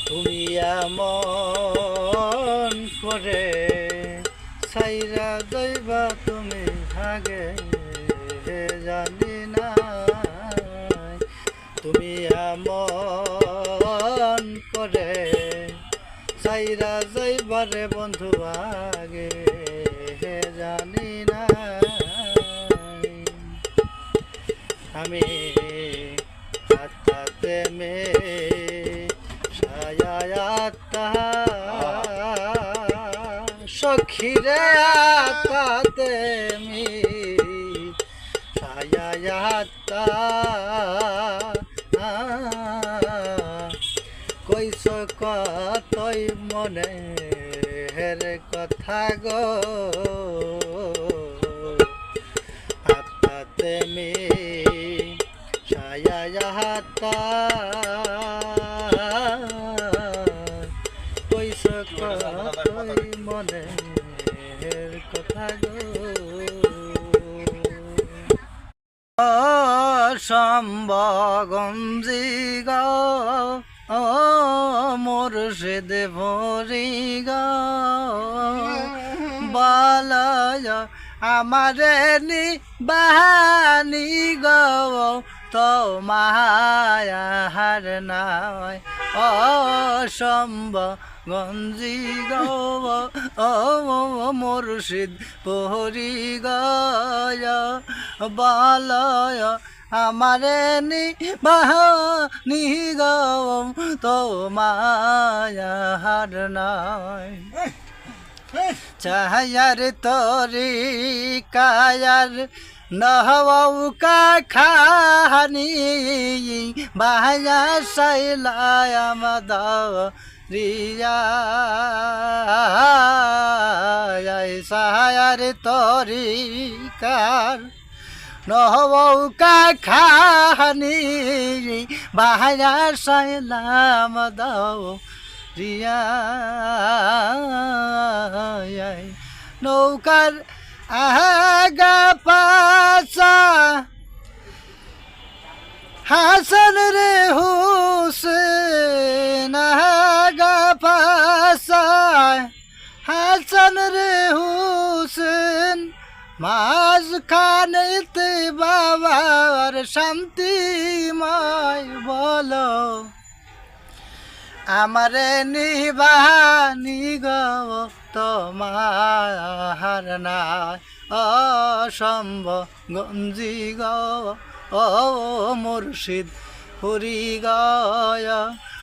তুমি এমন করে ছাইরা যাইবা তুমি আগে জানি না, তুমি এমন করে ছাইরা যাইবারে বন্ধু আগে জানি না। আমি আত্মাতে মে সায়াত্তা সখিরে আত্মাতে মি সায়াত্তা কইস কতই মনে হের কথা গো আত্মাতে মি সায়াত্তা কইস কতই মনে হের কথা গো। সম্ভগঞ্জি গো মুর্শিদ ভরি গো বালয় আমারে নি বাহানি গো তো মায়ার নাই অসম্ভগঞ্জি গো ও মুর্শিদ ভরি গো বালয় আমারে নি বাহানি গো তো মায়ার নাই। চাহার তরি কায়ার নহৌকা খানি বাহায়া সাইলায় আমদ রিয়া সাহার তরি কার নহৌকা খানি বাহায়া সাইলাম দাও রিয়া নৌকার আগা পাশা হাসান রে হুসেন আগা পাশা হাসান রে হুসেন মাঝখানেতে বাবার শান্তিময় বলো আমারে নিবানি গো তোমার নাই অসম্ভগঞ্জি গো ও মুর্শিদ হরি গয়